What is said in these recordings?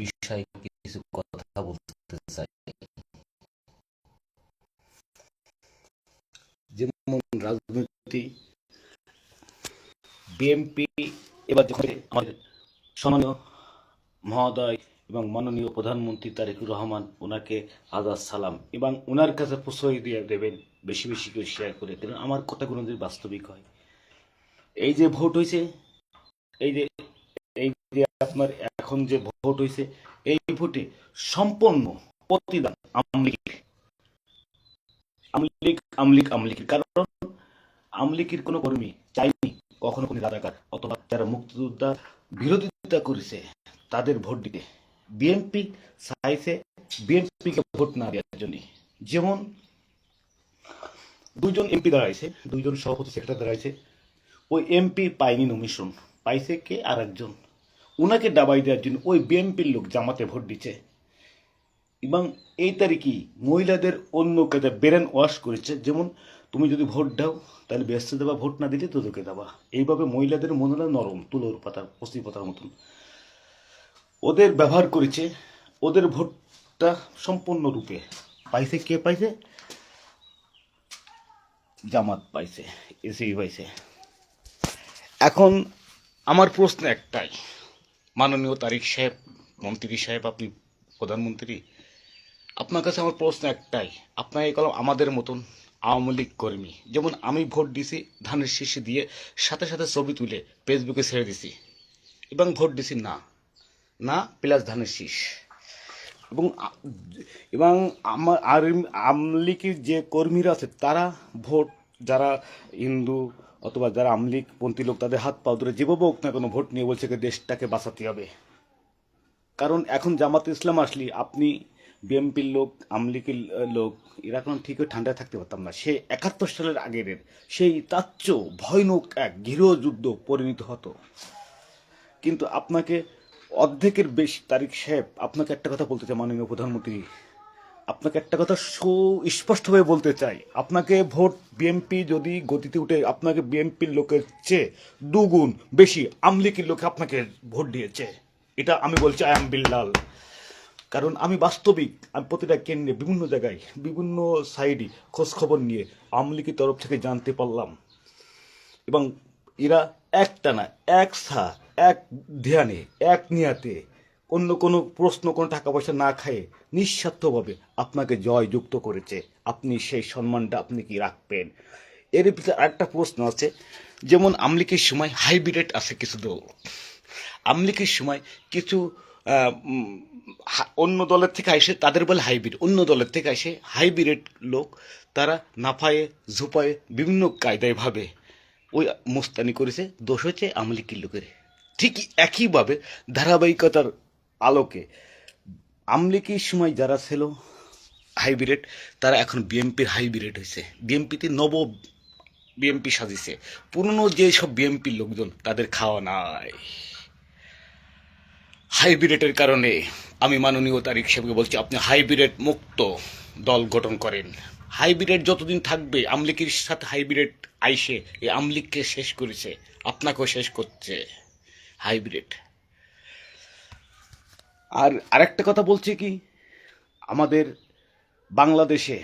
বিষয়ে কিছু কথা বলতে চাই। যেমন রাজনীতি, বিএনপি এবার যখন আমাদের সম্মানীয় মহোদয় এবং মাননীয় প্রধানমন্ত্রী তারেকুর রহমান, ওনাকে আদাব সালাম, এবং ওনার কাছে প্রশ্রয় দিয়ে দেবেন, বেশি বেশি করে শেয়ার করে, কারণ আমার কথাগুলো যদি বাস্তবিক হয়। এই যে ভোট হয়েছে, এই যে এই যে আপনার এখন যে ভোট হয়েছে, এই ভোটে সম্পূর্ণ প্রতিদান আমলিক আমলিক আমলিক আমলিকের। কারণ আমলিকের কোনো কর্মী চাইনি কখনো কোনো রাজাকার অথবা যারা মুক্তিযোদ্ধা বিরোধিতা করেছে তাদের ভোট দিতে। বিএনপি চাইছে বিএনপিকে ভোট না দেওয়ার জন্য। যেমন দুইজন এমপি দাঁড়াইছে, দুইজন সভাপতি সেক্রেটারি দাঁড়াইছে, ওই এমপি পায়নি নমিশন, পাইছে কে আর একজন, ওনাকে ডাবাই দেওয়ার জন্য ওই বিএনপির লোক জামাতে ভোট দিচ্ছে। এবং এই তারিখই মহিলাদের অন্য কাজে ব্রেন ওয়াশ করেছে। যেমন তুমি যদি ভোট দাও তাহলে ব্যস্ত দেবা, ভোট না দিলে তোদেরকে দেবা। এইভাবে মহিলাদের মনটা নরম, তুলোর পাতা কচি পাতার মতন ওদের ব্যবহার করেছে। ওদের ভোটটা সম্পূর্ণরূপে পাইছে কে পাইছে? জামাত পাইছে, এসেই পাইছে। এখন আমার প্রশ্ন একটাই, মাননীয় তারিক সাহেব, মন্ত্রী সাহেব, আপনি প্রধানমন্ত্রী, আপনার কাছে আমার প্রশ্ন একটাই, আপনার এই কলম আমাদের মতন আওয়ামী লীগ কর্মী, যেমন আমি ভোট দিছি ধানের শীষে দিয়ে সাথে সাথে ছবি তুলে ফেসবুকে ছেড়ে দিছি, এবং ভোট দিছি না, না প্লাস ধানের শীষ। এবং এবং আমার আর আওয়ামী লীগের যে কর্মীরা আছে তারা ভোট, যারা হিন্দু অথবা যারা আওয়ামী লীগপন্থী লোক, তাদের হাত পা ধরে যেভাবে হোক না কোনো ভোট নিয়ে বলছে দেশটাকে বাঁচাতে হবে। কারণ এখন জামাত ইসলাম আসলে আপনি বিএনপির লোক, আওয়ামী লীগের লোক, এরা এখন ঠিক ঠান্ডায় থাকতে পারতাম না। সে 71 সালের আগের সেই তার চেয়েও ভয়ানক এক গৃহযুদ্ধ পরিণত হতো। কিন্তু আপনাকে অর্ধেকের বেশি, তারিক সাহেব আপনাকে একটা কথা বলতে চাই, মাননীয় প্রধানমন্ত্রী, আপনাকে একটা কথা সুস্পষ্টভাবে বলতে চাই, আপনাকে ভোট বিএনপি যদি গতিতে উঠে, আপনাকে বিএনপির লোকের চেয়ে দুগুণ বেশি আওয়ামী লীগের লোকে আপনাকে ভোট দিয়েছে। এটা আমি বলছি, আই এম বিল্লাল। কারণ আমি বাস্তবিক, আমি প্রতিটা কেন্দ্রে বিভিন্ন জায়গায় বিভিন্ন সাইডে খোঁজ খবর নিয়ে আওয়ামী লীগের তরফ থেকে জানতে পারলাম। এবং এরা একটানা, এক সা, এক ধ্যানে, এক নিয়াতে, অন্য কোনো প্রশ্ন, কোনো টাকা পয়সা না খায়ে নিঃস্বার্থভাবে আপনাকে জয়যুক্ত করেছে। আপনি সেই সম্মানটা আপনি কি রাখবেন? এর ভিতরে আরেকটা প্রশ্ন আছে, যেমন আমলিকের সময় হাইব্রিড আছে কিছু দল, আমলিকের সময় কিছু অন্য দলের থেকে আসে, তাদের বলে হাইব্রিড, অন্য দলের থেকে আসে হাইব্রিড লোক, তারা নাফায়ে ঝুপায়ে বিভিন্ন কায়দায় ভাবে ওই মোস্তানি করেছে, দোষ হচ্ছে আমলিকের লোকের। ঠিকই একইভাবে ধারাবাহিকতার আলোকে আমলিকির সময় যারা ছিল হাইব্রিড, তারা এখন বিএনপির হাইব্রিড হয়েছে, বিএনপিতে নব বিএনপি সাজিছে। পুরনো যে সব বিএনপির লোকজন তাদের খাওয়া নাই। হাইব্রিডের কারণে আমি মাননীয় তারিক সাহেবকে বলছি, আপনি হাইব্রিড মুক্ত দল গঠন করেন। হাইব্রিড যতদিন থাকবে, আমলিকের সাথে হাইব্রিড আইসে এই আমলিককে শেষ করেছে, আপনাকেও শেষ করছে হাইব্রিড। আর আরেকটা কথা বলছি কি, আমাদের বাংলাদেশে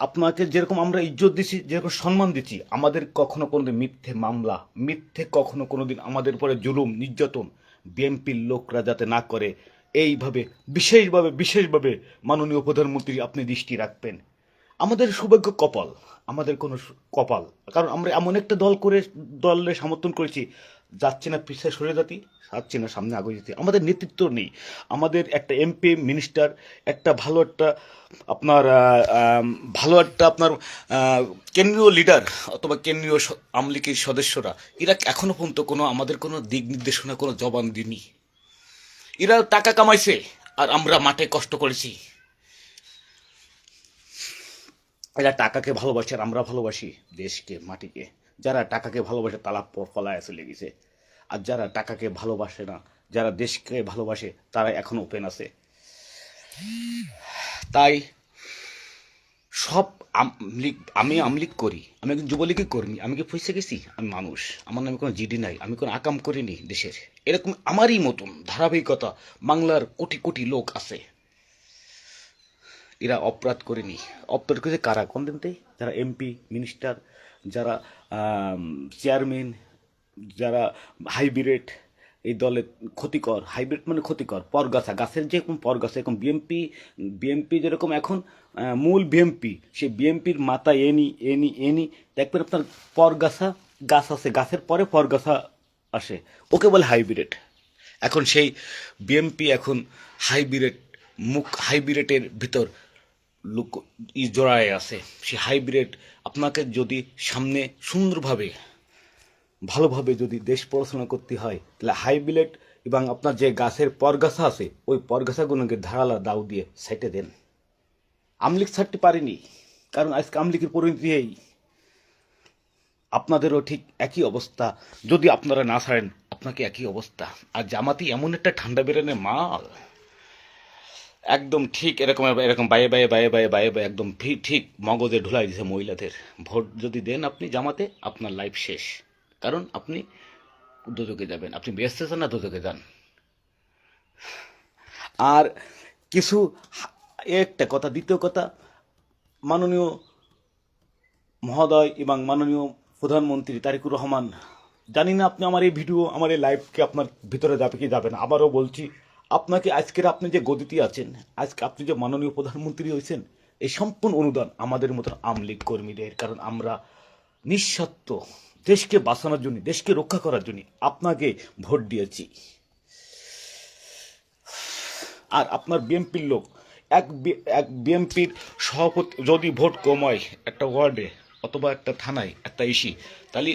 আপনাকে যেরকম আমরা ইজ্জত দিচ্ছি, যেরকম সম্মান দিচ্ছি, আমাদের কখনো কোনোদিন মিথ্যে মামলা, মিথ্যে কখনো কোনোদিন আমাদের উপরে জুলুম নির্যাতন বিএনপির লোকরা যাতে না করে, এইভাবে বিশেষভাবে বিশেষভাবে মাননীয় প্রধানমন্ত্রী আপনি দৃষ্টি রাখবেন। আমাদের সৌভাগ্য কপাল, আমাদের কোনো কপাল, কারণ আমরা এমন একটা দল করে, দলের সমর্থন করেছি, যাচ্ছে না পিছিয়ে সরে যাতি, যাচ্ছে না সামনে আগে যেতে। আমাদের নেতৃত্ব নেই, আমাদের একটা এমপি মিনিস্টার, একটা ভালো একটা আপনার ভালো একটা আপনার কেন্দ্রীয় লিডার অথবা কেন্দ্রীয় আওয়ামী লীগের সদস্যরা, এরা এখনো পর্যন্ত কোনো আমাদের কোনো দিক নির্দেশনা, কোনো জবান দিনি। এরা টাকা কামাইছে আর আমরা মাঠে কষ্ট করেছি। এরা টাকাকে ভালোবাসে আর আমরা ভালোবাসি দেশকে, মাটিকে। যারা টাকাকে ভালোবাসে তারা পলায় চলে গেছে, আর যারা টাকাকে ভালোবাসে না, যারা দেশকে ভালোবাসে, তারা এখন ওপেন আছে। তাই সব আমলিগ, আমি আমলিগ করি, আমি একজন যুবলীগের কর্মী, আমি কি ফসে গেছি? আমি মানুষ, আমার নামে কোনো জিডি নাই, আমি কোনো আকাম করিনি দেশের। এরকম আমারই মতন ধারাবাহিকতা বাংলার কোটি কোটি লোক আছে, এরা অপরাধ করেনি। অপরাধ করেছে কারা? কোন দিনতে? যারা এমপি, মিনিস্টার, যারা চেয়ারম্যান, যারা হাইব্রিড এই দলে ক্ষতিকর। হাইব্রিড মানে ক্ষতিকর, পরগাছা, গাছের যেরকম পরগাছা, এরকম বিএমপি। বিএমপি যেরকম এখন মূল বিএমপি, সেই বিএমপির মাথায় এনি এনি এনি দেখবেন আপনার পরগাছা গাছ আছে, গাছের পরে পরগাছা আসে, ওকে বলে হাইব্রিড। এখন সেই বিএমপি এখন হাইব্রিড, মুখ হাইব্রিডের ভিতর লুক জড়ায় আছে। সে হাইব্রিড আপনাকে যদি সামনে সুন্দরভাবে ভালোভাবে যদি দেশ পড়াশোনা করতে হয়, তাহলে হাইব্রিড এবং আপনার যে গাছের পরগাছা আছে, ওই পরগাছাগুলোকে ধারালা দাও দিয়ে সাইটে দেন। আমলিগ ছাড়তে পারিনি, কারণ আজকে আমলিগের পরিণতি এই। আপনাদেরও ঠিক একই অবস্থা, যদি আপনারা না ছাড়েন আপনাকে একই অবস্থা। আর জামাতি এমন একটা ঠান্ডা বেরানের মাল, একদম ঠিক এরকম এরকম বাইয়ে বাইয়ে বাইয়ে বাইয়ে বাইয়ে বাইয়ে একদম ঠিক মগজে ঢুলাই দিছে মহিলাদের। ভোট যদি দেন আপনি জামাতে, আপনার লাইফ শেষ। কারণ আপনি দোজকে যাবেন, আপনি বেসতে চান না দোজকে যান। আর কিছু একটা কথা, দ্বিতীয় কথা, মাননীয় মহোদয় এবং মাননীয় প্রধানমন্ত্রী তারেকুর রহমান, জানি না আপনি আমার এই ভিডিও, আমার এই লাইভকে আপনার ভিতরে যাবে কি যাবে না। আবারও বলছি, আপনাকে আজকের আপনি যে গদিতে আছেন, আজকে আপনি যে মাননীয় প্রধানমন্ত্রী হয়েছেন, এই সম্পূর্ণ অনুদান আমাদের মতন আমলিগ কর্মীদের। কারণ আমরা নিঃস্বার্থ দেশকে বাঁচানোর জন্য, দেশকে রক্ষা করার জন্য আপনাকে ভোট দিয়েছি। আর আপনার বিএনপির লোক, এক বিএনপির সভাপতি যদি ভোট কম হয় একটা ওয়ার্ডে অথবা একটা থানায় একটা ইসি, তাহলে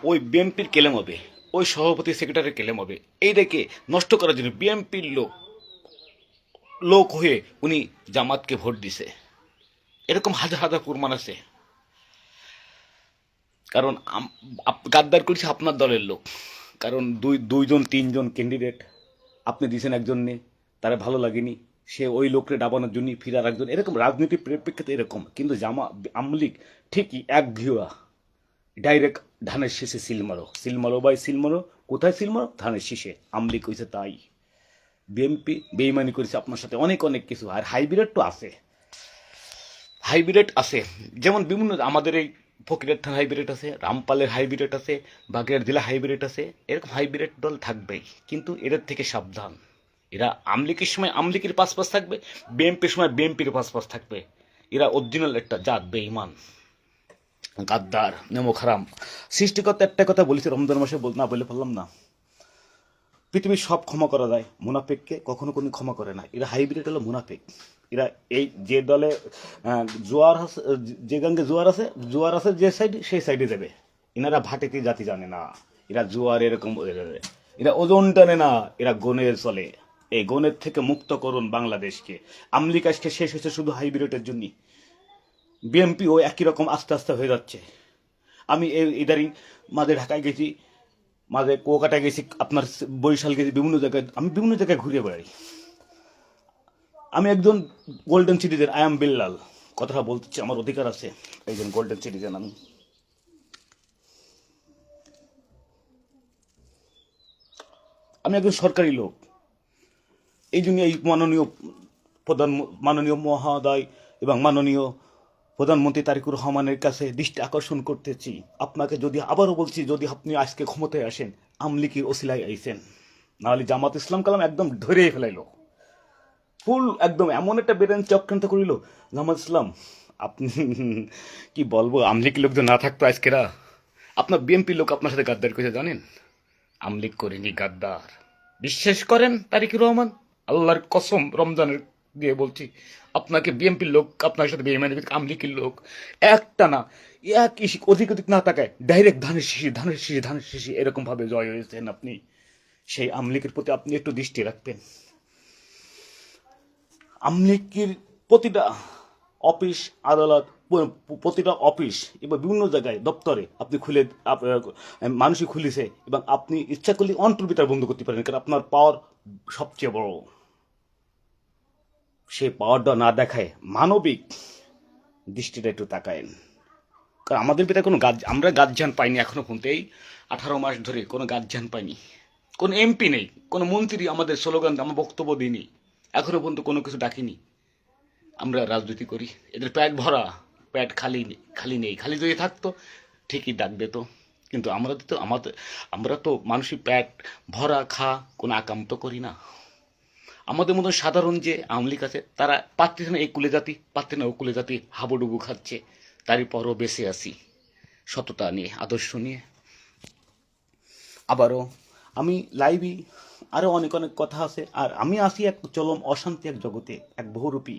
ওই বিএনপির কেলেম হবে, ওই সভাপতি সেক্রেটারির কেলেম হবে। এইটাকে নষ্ট করার জন্য বিএনপির লোক হয়ে উনি জামাতকে ভোট দিছে। এরকম হাজার হাজার প্রমাণ আছে। কারণ গাদ্দার করেছে আপনার দলের লোক। কারণ দুইজন তিনজন ক্যান্ডিডেট আপনি দিয়েছেন একজনে, তারা ভালো লাগেনি, সে ওই লোককে ডাবানোর জন্য ফিরার একজন, এরকম রাজনীতির পরিপ্রেক্ষিতে এরকম। কিন্তু আমলিগ ঠিকই এক ভিউয়া ডাইরেক্ট ধানের শীষে সিল মারো, সিল মারো বাই সিল মারো। কোথায় সিল মারো? ধানের শীষে। আমলিগ হয়েছে তাই। বিএনপি বেইমানি করেছে আপনার সাথে অনেক অনেক কিছু। আর হাইব্রিড তো আছে, হাইব্রিড আছে, যেমন বিভিন্ন আমাদের এই ফকিরের থানা হাইব্রিড আছে, রামপালের হাইব্রিড আছে, বাগেরহাট জেলা হাইব্রিড আছে। এরকম হাইব্রিড দল থাকবেই, কিন্তু এদের থেকে সাবধান। এরা আমলিগের সময় আমলিগের পাশ থাকবে, বিএনপির সময় বিএনপির পাশ থাকবে। এরা অরিজিনাল একটা জাত বেঈমান, গাদ্দার, নেমো খারাম। সৃষ্টিকর্তা একটা কথা বলেছে রমজান মাসে, না বলে ফেললাম না, পৃথিবীর সব ক্ষমা করা যায়, মুনাফেককে কখনো কোনো ক্ষমা করে না। এরা হাইব্রিড হলো মুনাফেক। এরা এই যে দলে জোয়ার আছে, যে গাঙ্গে জোয়ার আছে যে সাইড, সেই সাইডে যাবে। এনারা ভাটেতে জাতি জানে না, এরা জোয়ার এরকম, এরা ওজন টানে না, এরা গনের চলে। এই গনের থেকে মুক্ত করুন বাংলাদেশকে। আমলিগ আজকে শেষ হয়েছে শুধু হাইব্রিডের জন্য। বিএনপিও একই রকম আস্তে আস্তে হয়ে যাচ্ছে। আমি ইদারিং মাঝে ঢাকায় গেছি, মাঝে কুয়াকাটায় গেছি, আপনার বরিশাল গেছি, বিভিন্ন জায়গায় আমি বিভিন্ন জায়গায় ঘুরে বেড়াই। আমি একজন golden citizen, I am Billal, কথাটা বলতে আমার অধিকার আছে, একজন গোল্ডেন সিটিজেন। আমি একজন সরকারি লোক। এই জন্য এই মাননীয় মহোদয় এবং মাননীয় প্রধানমন্ত্রী তারেকুর রহমানের কাছে দৃষ্টি আকর্ষণ করতেছি। আপনাকে যদি আবারও বলছি, যদি আপনি আজকে ক্ষমতায় আসেন, আমলিগের ওসিলায় আইছেন, নাহলে জামাত ইসলাম কালাম একদম ধরেই ফেলাইল, ফুল একদম এমন একটা বেরেন চক্রান্ত করিল জামাত ইসলাম। আপনি কি বলবো, আমলিগ লোক যদি না থাকতো আজকেরা, আপনার বিএনপি লোক আপনার সাথে গাদ্দার করেছে জানেন? আমলিগ করেনি, গাদ্দার। বিশ্বাস করেন তারেকুর রহমান, আল্লাহর কসম রমজানের দিয়ে বলছি, আপনাকে বিএনপির লোক আপনার সাথে বেইমানি, আমলিগের লোক একটা না, এক অধিক না তাকায় ডাইরেক্ট ধানের শিশি এরকম ভাবে জয় হয়েছেন আপনি। সেই আমলিগের প্রতি আপনি একটু দৃষ্টি রাখবেন। আমলিগের প্রতিটা অফিস আদালত, প্রতিটা অফিস এবং বিভিন্ন জায়গায় দপ্তরে আপনি খুলে মানুষই খুলেছে, এবং আপনি ইচ্ছা করলে অন্তর্বিতার বন্ধ করতে পারেন, কারণ আপনার পাওয়ার সবচেয়ে বড়। সেই পাওয়ারটা না দেখায় মানবিক দৃষ্টিটা একটু তাকায়েন। কারণ আমাদের ভিতরে কোনো আমরা গার্জিয়ান পাইনি এখনো পর্যন্ত, এই 18 মাস ধরে কোনো গার্জিয়ান পাইনি, কোনো এমপি নেই, কোনো মন্ত্রী আমাদের স্লোগান আমার বক্তব্য দিইনি, এখনো পর্যন্ত কোনো কিছু ডাকিনি। আমরা রাজনীতি করি, এদের পেট ভরা, পেট খালি নেই, খালি যদি থাকতো ঠিকই ডাক দিত। কিন্তু আমরা তো মানুষই পেট ভরা কোনো আকাম তো করি না। আমাদের মতন সাধারণ যে আওয়ামী লীগ আছে তারা পারতেছে না এই কুলে জাতি, পারতে না ও কুলে জাতি, হাবুডুবু খাচ্ছে, তারই পরও বেঁচে আছি সততা নিয়ে, আদর্শ নিয়ে। আবারও আমি লাইভই আরও অনেক অনেক কথা আছে। আর আমি আসি এক চলম অশান্তি এক জগতে, এক বহুরূপী,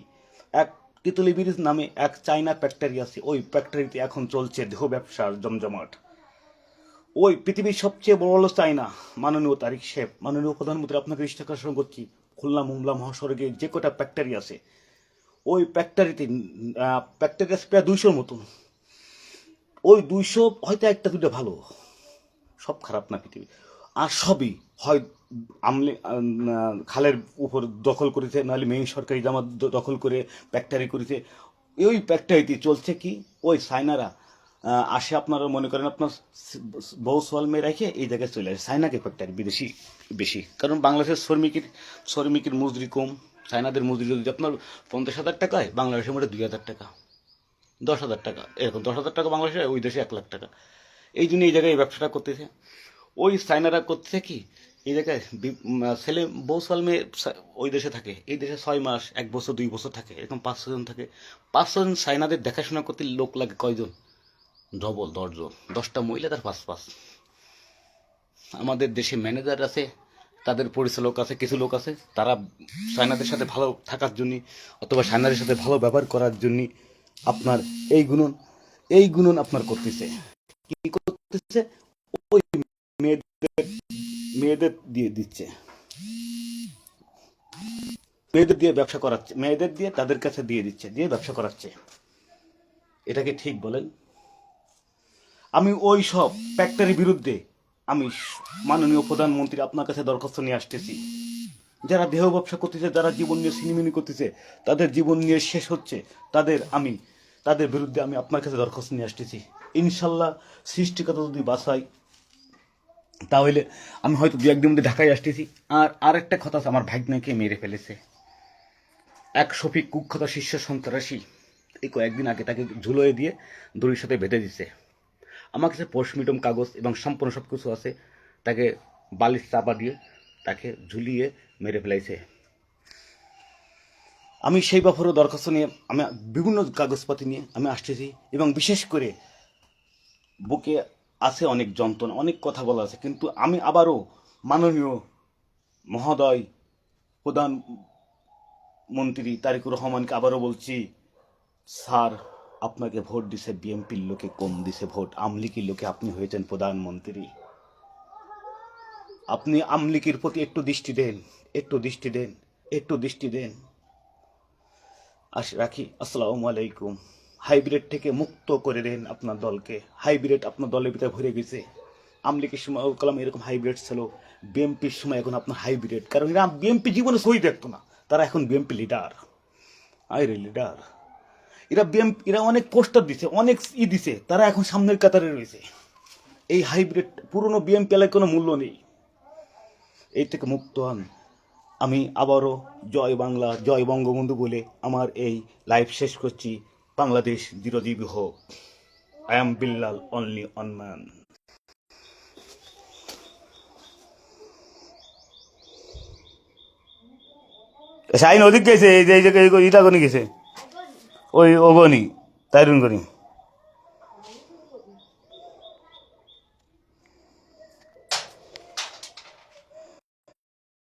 এক তিতুলি ব্রিজ নামে এক চায়না ফ্যাক্টরি আছে। ওই ফ্যাক্টরিতে এখন চলছে দেহ ব্যবসার জমজমাট। ওই পৃথিবীর সবচেয়ে বড় চায়না মাননীয় তারিক সাহেব, মাননীয় প্রধানমন্ত্রী, আপনাকে দৃষ্টি আকর্ষণ করছি, খুলনা মোংলা মহাসড়কে যে কটা ফ্যাক্টরি আছে, ওই ফ্যাক্টরিতে আছে প্রায় 200 মতন। ওই 200 হয়তো একটা দুটো ভালো, সব খারাপ না পৃথিবী। আর সবই হয় খালের উপর দখল করেছে, নাহলে মেইন সরকারি জামা দখল করে ফ্যাক্টরি করেছে। ওই ফ্যাক্টরিতে চলছে কি, ওই চায়নারা আসে, আপনারা মনে করেন আপনার বউ সোয়াল মেয়ে রেখে এই জায়গায় চলে আসে। চায়নাকে ফ্যাক্টরি বিদেশি বেশি, কারণ বাংলাদেশের শ্রমিকের মজুরি কম। চায়নাদের মজুরি যদি আপনার 50,000 টাকা হয়, বাংলাদেশের মধ্যে 2,000 টাকা, 10,000 টাকা, এরকম 10,000 টাকা বাংলাদেশে, ওই দেশে 1,00,000 টাকা। এই জন্য এই জায়গায় এই ব্যবসাটা করতেছে। ওই চায়নারা করতেছে কি, এই জায়গায় ছেলে বউ সাল মেয়ে ওই দেশে থাকে, এই দেশে 6 মাস 1 বছর 2 বছর থাকে, এরকম 5-6 জন থাকে। 5-6 জন চায়নাদের দেখাশোনা করতে লোক লাগে কয়জন, ডবল 10 জন, 10টা মহিলা তার 5 আমাদের দেশে ম্যানেজার আছে, তাদের পরিচালক আছে, কিছু লোক আছে, তারা চায়নাদের সাথে ভালো থাকার জন্য অথবা চায়নাদের সাথে ভালো ব্যবহার করার জন্য আপনার এই গুণন আপনার করতেছে। কি করতেছে, ওই মেয়েদের দিয়ে দিচ্ছে, মেয়েদের দিয়ে ব্যবসা করাচ্ছে, মেয়েদের দিয়ে তাদের কাছে দিয়ে দিচ্ছে, দিয়ে ব্যবসা করাচ্ছে। এটাকে ঠিক বলেন? আমি ওই সব ফ্যাক্টরির বিরুদ্ধে আমি মাননীয় প্রধানমন্ত্রী আপনার কাছে দরখাস্ত নিয়ে আসতেছি। যারা দেহ ব্যবসা করতেছে, যারা জীবন নিয়ে সিনেমিনি করতেছে, তাদের জীবন নিয়ে শেষ হচ্ছে, তাদের বিরুদ্ধে আমি আপনার কাছে দরখাস্ত নিয়ে আসতেছি। ইনশাল্লাহ সৃষ্টিকর্তা যদি বাঁচাই, তাহলে আমি হয়তো 2-1 দিন মধ্যে ঢাকায় আসতেছি। আর আরেকটা কথা আছে, আমার ভাগ্নাকে মেরে ফেলেছে এক শফিক, কুখ্যাত শীর্ষ সন্ত্রাসী। এই কয়েকদিন আগে তাকে ঝুলোয় দিয়ে দড়ির সাথে বেঁধে দিচ্ছে। আমার কাছে পোস্টমর্টম কাগজ এবং সম্পূর্ণ সব কিছু আছে। তাকে বালিশ চাপা দিয়ে তাকে ঝুলিয়ে মেরে ফেলাইছে। আমি সেই ব্যাপারেও দরখাস্ত নিয়ে আমি বিভিন্ন কাগজপাতি নিয়ে আমি আসতেছি, এবং বিশেষ করে বুকে আছে অনেক যন্ত্রণা, অনেক কথা বলা আছে। কিন্তু আমি আবারও মাননীয় মহোদয় প্রধানমন্ত্রী তারেক রহমানকে আবারও বলছি, স্যার, আপনাকে ভোট দিছে বিএনপির লোকে, কম দিছে ভোট আমলিকির লোকে। আপনি হয়েছেন প্রধানমন্ত্রী, আপনি আমলিকির প্রতি একটু দৃষ্টি দেন, একটু দৃষ্টি দেন। রাখি, আসসালামু আলাইকুম। হাইব্রিড থেকে মুক্ত করে দেন আপনার দলকে। হাইব্রিড আপনার দলের ভিতরে ভরে গেছে। আমলিকের সময় কালাম এরকম হাইব্রিড ছিল, বিএনপির সময় এখন আপনার হাইব্রিড। কারণ এরা বিএনপি জীবনে সই দেখতো না, তারা এখন বিএনপি লিডার। লিডার এরা অনেক পোস্টার দিছে, অনেক দিছে, তারা এখন সামনের কাতারে রয়েছে। এই হাইব্রিড পুরনো বিএনপি এলাকায় কোনো মূল্য নেই। এই থেকে মুক্ত হন। আমি আবারও জয় বাংলা, জয় বঙ্গবন্ধু বলে আমার এই লাইভ শেষ করছি। বাংলাদেশ চিরজীবী হোক। I am Billal, only one man. Shahin ওদিক গেছে, এই যে ইটা গনি গেছে, ওই ওগনি তাইরুন গনি।